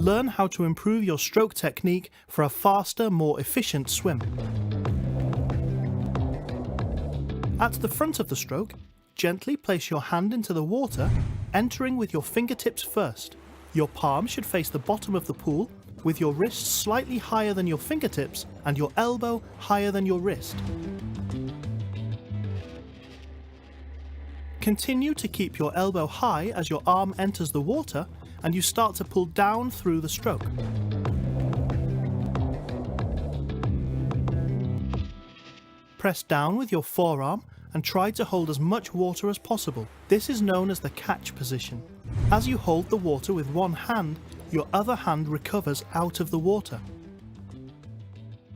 learn how to improve your stroke technique for a faster, more efficient swim. At the front of the stroke, gently place your hand into the water, entering with your fingertips first. Your palm should face the bottom of the pool, with your wrist slightly higher than your fingertips and your elbow higher than your wrist. Continue to keep your elbow high as your arm enters the water and you start to pull down through the stroke. Press down with your forearm and try to hold as much water as possible. This is known as the catch position. As you hold the water with one hand, your other hand recovers out of the water.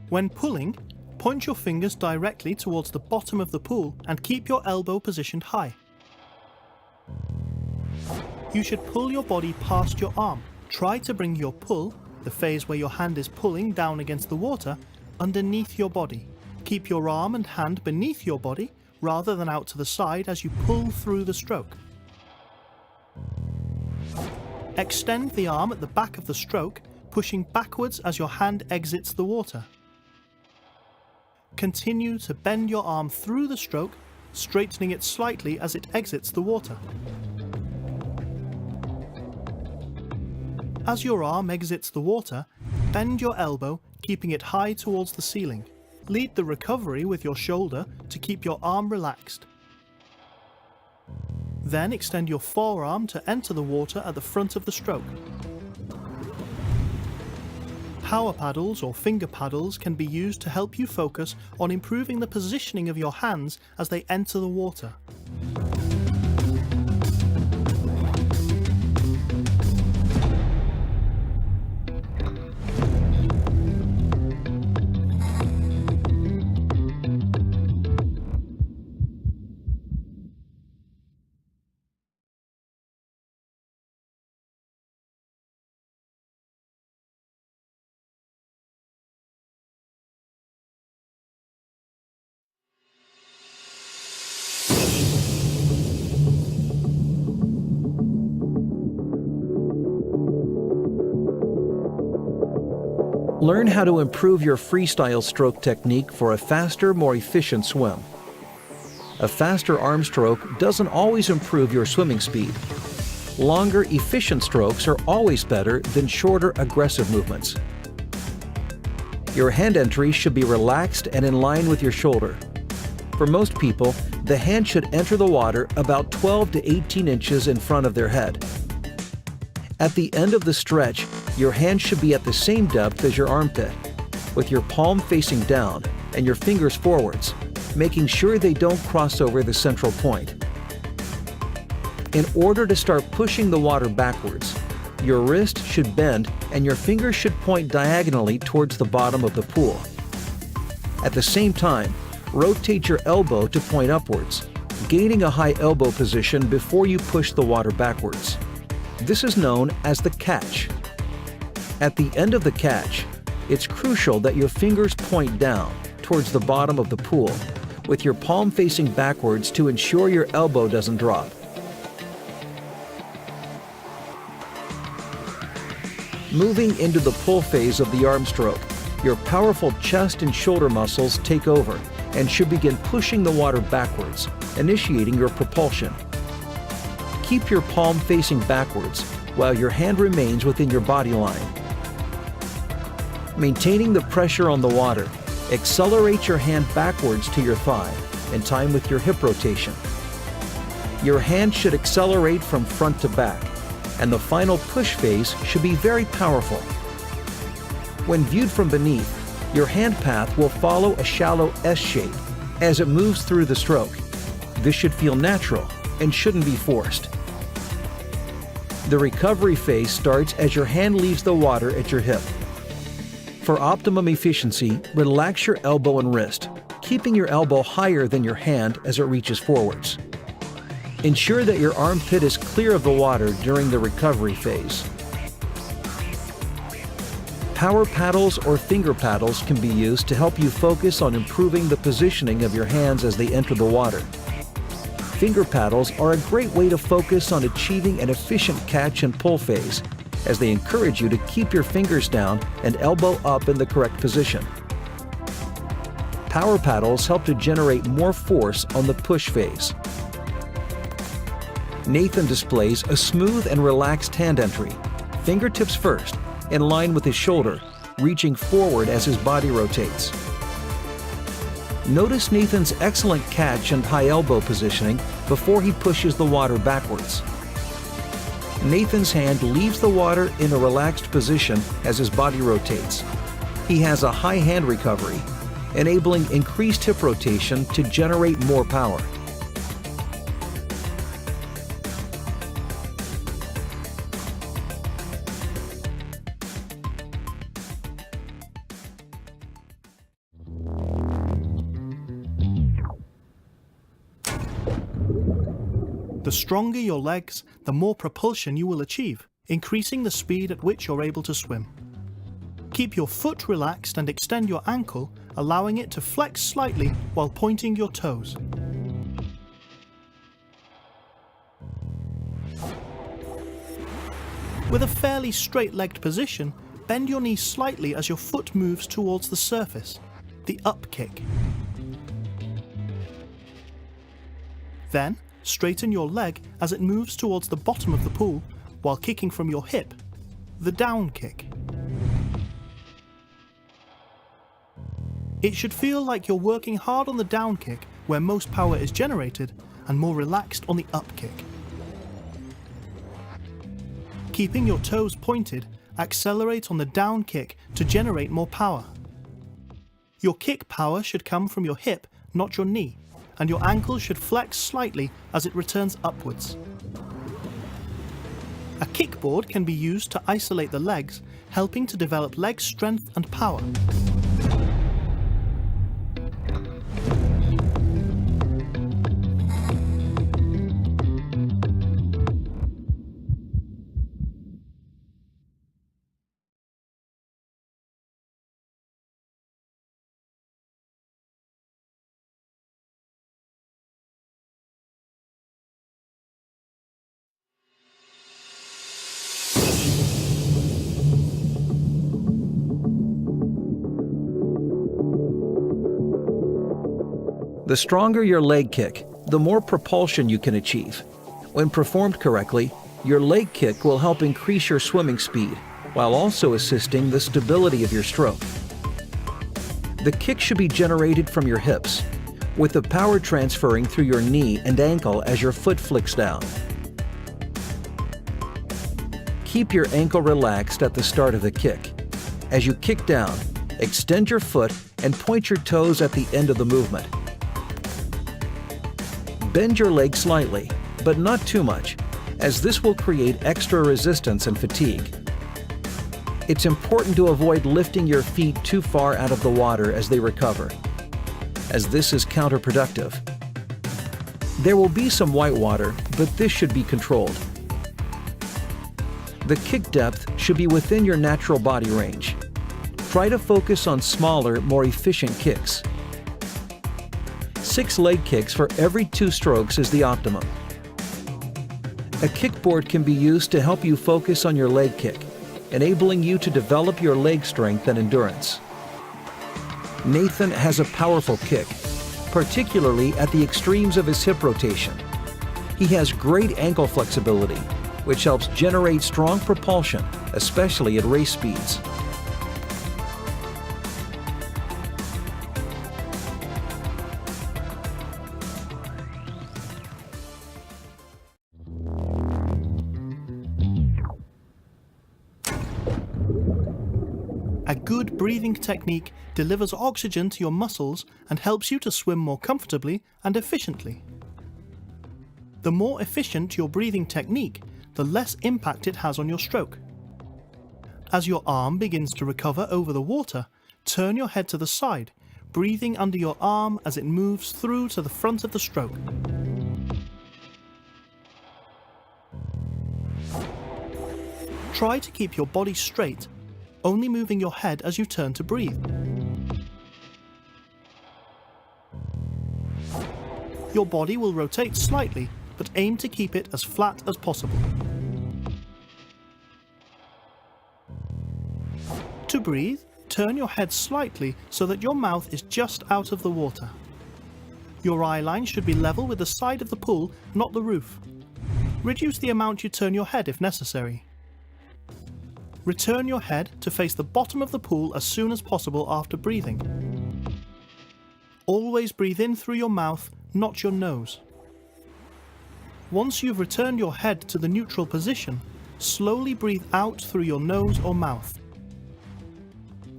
When pulling, point your fingers directly towards the bottom of the pool and keep your elbow positioned high. You should pull your body past your arm. Try to bring your pull, the phase where your hand is pulling down against the water, underneath your body. Keep your arm and hand beneath your body rather than out to the side as you pull through the stroke. Extend the arm at the back of the stroke, pushing backwards as your hand exits the water. Continue to bend your arm through the stroke, straightening it slightly as it exits the water. As your arm exits the water, bend your elbow, keeping it high towards the ceiling. Lead the recovery with your shoulder to keep your arm relaxed. Then extend your forearm to enter the water at the front of the stroke. Power paddles or finger paddles can be used to help you focus on improving the positioning of your hands as they enter the water. Learn how to improve your freestyle stroke technique for a faster, more efficient swim. A faster arm stroke doesn't always improve your swimming speed. Longer, efficient strokes are always better than shorter, aggressive movements. Your hand entry should be relaxed and in line with your shoulder. For most people, the hand should enter the water about 12 to 18 inches in front of their head. At the end of the stretch, your hand should be at the same depth as your armpit, with your palm facing down and your fingers forwards, making sure they don't cross over the central point. In order to start pushing the water backwards, your wrist should bend and your fingers should point diagonally towards the bottom of the pool. At the same time, rotate your elbow to point upwards, gaining a high elbow position before you push the water backwards. This is known as the catch. At the end of the catch, it's crucial that your fingers point down towards the bottom of the pool, with your palm facing backwards to ensure your elbow doesn't drop. Moving into the pull phase of the arm stroke, your powerful chest and shoulder muscles take over and should begin pushing the water backwards, initiating your propulsion. Keep your palm facing backwards while your hand remains within your body line. Maintaining the pressure on the water, accelerate your hand backwards to your thigh in time with your hip rotation. Your hand should accelerate from front to back, and the final push phase should be very powerful. When viewed from beneath, your hand path will follow a shallow S shape as it moves through the stroke. This should feel natural and shouldn't be forced. The recovery phase starts as your hand leaves the water at your hip. For optimum efficiency, relax your elbow and wrist, keeping your elbow higher than your hand as it reaches forwards. Ensure that your armpit is clear of the water during the recovery phase. Power paddles or finger paddles can be used to help you focus on improving the positioning of your hands as they enter the water. Finger paddles are a great way to focus on achieving an efficient catch and pull phase, as they encourage you to keep your fingers down and elbow up in the correct position. Power paddles help to generate more force on the push phase. Nathan displays a smooth and relaxed hand entry, fingertips first, in line with his shoulder, reaching forward as his body rotates. Notice Nathan's excellent catch and high elbow positioning before he pushes the water backwards. Nathan's hand leaves the water in a relaxed position as his body rotates. He has a high hand recovery, enabling increased hip rotation to generate more power. The stronger your legs, the more propulsion you will achieve, increasing the speed at which you're able to swim. Keep your foot relaxed and extend your ankle, allowing it to flex slightly while pointing your toes. With a fairly straight-legged position, bend your knee slightly as your foot moves towards the surface, the up kick. Then, straighten your leg as it moves towards the bottom of the pool while kicking from your hip, the down kick. It should feel like you're working hard on the down kick where most power is generated and more relaxed on the up kick. Keeping your toes pointed, accelerate on the down kick to generate more power. Your kick power should come from your hip, not your knee, and your ankle should flex slightly as it returns upwards. A kickboard can be used to isolate the legs, helping to develop leg strength and power. The stronger your leg kick, the more propulsion you can achieve. When performed correctly, your leg kick will help increase your swimming speed, while also assisting the stability of your stroke. The kick should be generated from your hips, with the power transferring through your knee and ankle as your foot flicks down. Keep your ankle relaxed at the start of the kick. As you kick down, extend your foot and point your toes at the end of the movement. Bend your leg slightly, but not too much, as this will create extra resistance and fatigue. It's important to avoid lifting your feet too far out of the water as they recover, as this is counterproductive. There will be some white water, but this should be controlled. The kick depth should be within your natural body range. Try to focus on smaller, more efficient kicks. 6 leg kicks for every 2 strokes is the optimum. A kickboard can be used to help you focus on your leg kick, enabling you to develop your leg strength and endurance. Nathan has a powerful kick, particularly at the extremes of his hip rotation. He has great ankle flexibility, which helps generate strong propulsion, especially at race speeds. A good breathing technique delivers oxygen to your muscles and helps you to swim more comfortably and efficiently. The more efficient your breathing technique, the less impact it has on your stroke. As your arm begins to recover over the water, turn your head to the side, breathing under your arm as it moves through to the front of the stroke. Try to keep your body straight, only moving your head as you turn to breathe. Your body will rotate slightly, but aim to keep it as flat as possible. To breathe, turn your head slightly so that your mouth is just out of the water. Your eye line should be level with the side of the pool, not the roof. Reduce the amount you turn your head if necessary. Return your head to face the bottom of the pool as soon as possible after breathing. Always breathe in through your mouth, not your nose. Once you've returned your head to the neutral position, slowly breathe out through your nose or mouth.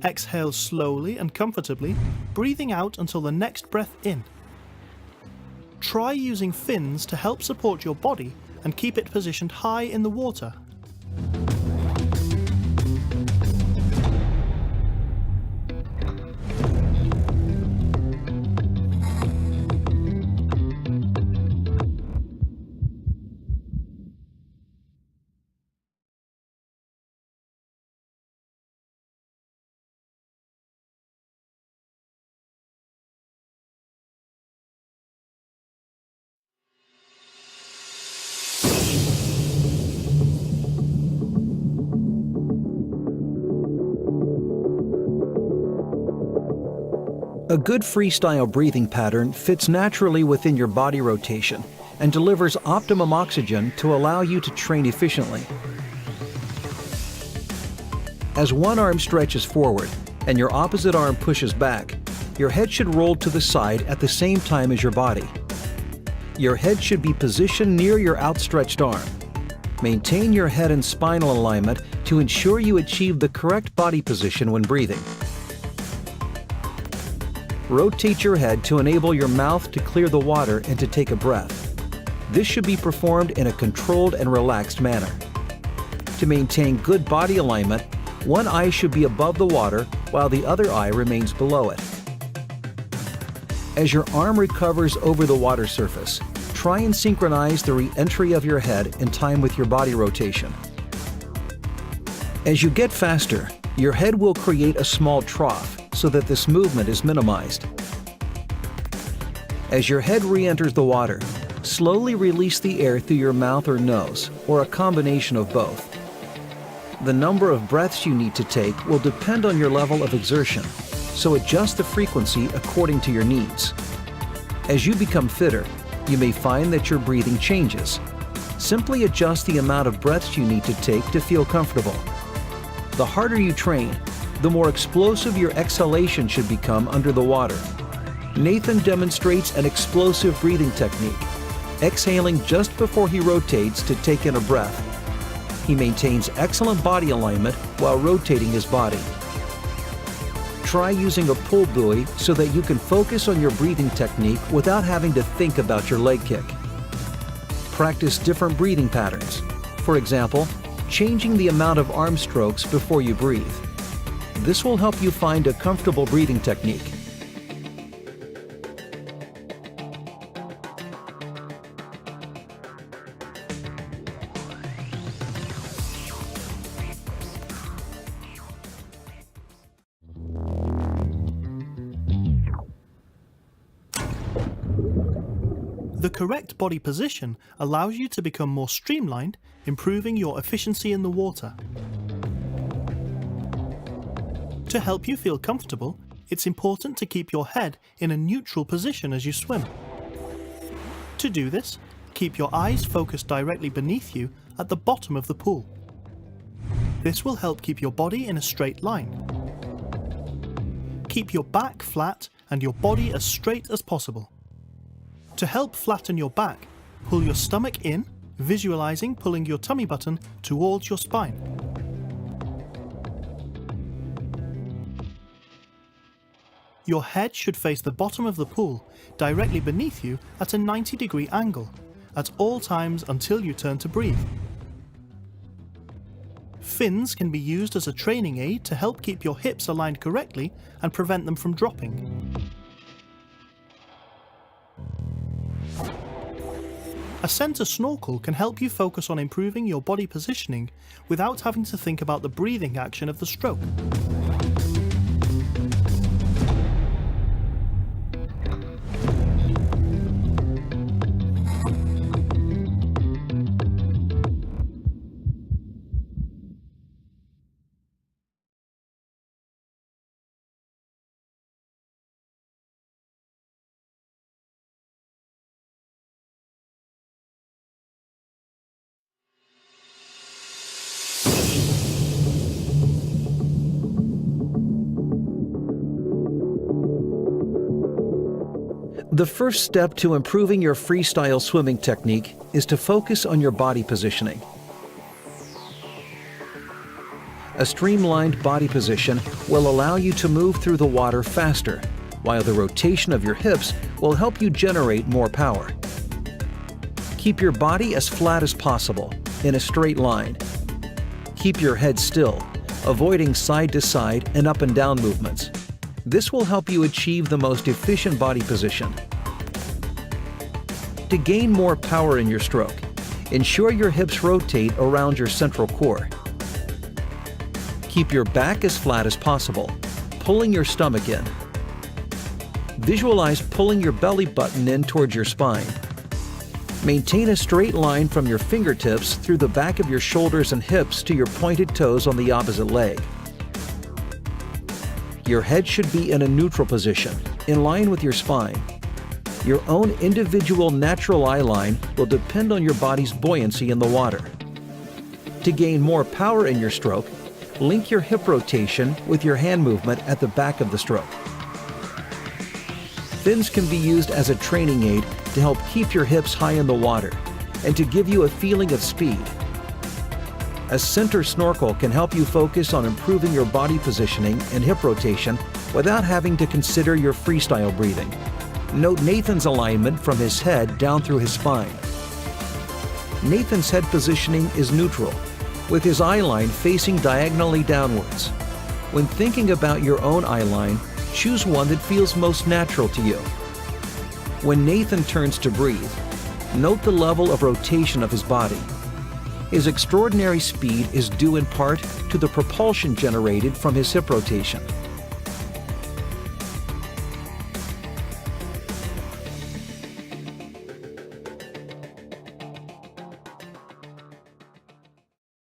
Exhale slowly and comfortably, breathing out until the next breath in. Try using fins to help support your body and keep it positioned high in the water. A good freestyle breathing pattern fits naturally within your body rotation and delivers optimum oxygen to allow you to train efficiently. As one arm stretches forward and your opposite arm pushes back, your head should roll to the side at the same time as your body. Your head should be positioned near your outstretched arm. Maintain your head and spinal alignment to ensure you achieve the correct body position when breathing. Rotate your head to enable your mouth to clear the water and to take a breath. This should be performed in a controlled and relaxed manner. To maintain good body alignment, one eye should be above the water while the other eye remains below it. As your arm recovers over the water surface, try and synchronize the re-entry of your head in time with your body rotation. As you get faster, your head will create a small trough so that this movement is minimized. As your head re-enters the water, slowly release the air through your mouth or nose, or a combination of both. The number of breaths you need to take will depend on your level of exertion, so adjust the frequency according to your needs. As you become fitter, you may find that your breathing changes. Simply adjust the amount of breaths you need to take to feel comfortable. The harder you train, the more explosive your exhalation should become under the water. Nathan demonstrates an explosive breathing technique, exhaling just before he rotates to take in a breath. He maintains excellent body alignment while rotating his body. Try using a pull buoy so that you can focus on your breathing technique without having to think about your leg kick. Practice different breathing patterns. For example, changing the amount of arm strokes before you breathe. This will help you find a comfortable breathing technique. The correct body position allows you to become more streamlined, improving your efficiency in the water. To help you feel comfortable, it's important to keep your head in a neutral position as you swim. To do this, keep your eyes focused directly beneath you at the bottom of the pool. This will help keep your body in a straight line. Keep your back flat and your body as straight as possible. To help flatten your back, pull your stomach in, visualizing pulling your tummy button towards your spine. Your head should face the bottom of the pool, directly beneath you at a 90-degree angle, at all times until you turn to breathe. Fins can be used as a training aid to help keep your hips aligned correctly and prevent them from dropping. A center snorkel can help you focus on improving your body positioning without having to think about the breathing action of the stroke. The first step to improving your freestyle swimming technique is to focus on your body positioning. A streamlined body position will allow you to move through the water faster, while the rotation of your hips will help you generate more power. Keep your body as flat as possible, in a straight line. Keep your head still, avoiding side to side and up and down movements. This will help you achieve the most efficient body position. To gain more power in your stroke, ensure your hips rotate around your central core. Keep your back as flat as possible, pulling your stomach in. Visualize pulling your belly button in towards your spine. Maintain a straight line from your fingertips through the back of your shoulders and hips to your pointed toes on the opposite leg. Your head should be in a neutral position, in line with your spine. Your own individual natural eye line will depend on your body's buoyancy in the water. To gain more power in your stroke, link your hip rotation with your hand movement at the back of the stroke. Fins can be used as a training aid to help keep your hips high in the water and to give you a feeling of speed. A center snorkel can help you focus on improving your body positioning and hip rotation without having to consider your freestyle breathing. Note Nathan's alignment from his head down through his spine. Nathan's head positioning is neutral, with his eye line facing diagonally downwards. When thinking about your own eye line, choose one that feels most natural to you. When Nathan turns to breathe, note the level of rotation of his body. His extraordinary speed is due in part to the propulsion generated from his hip rotation.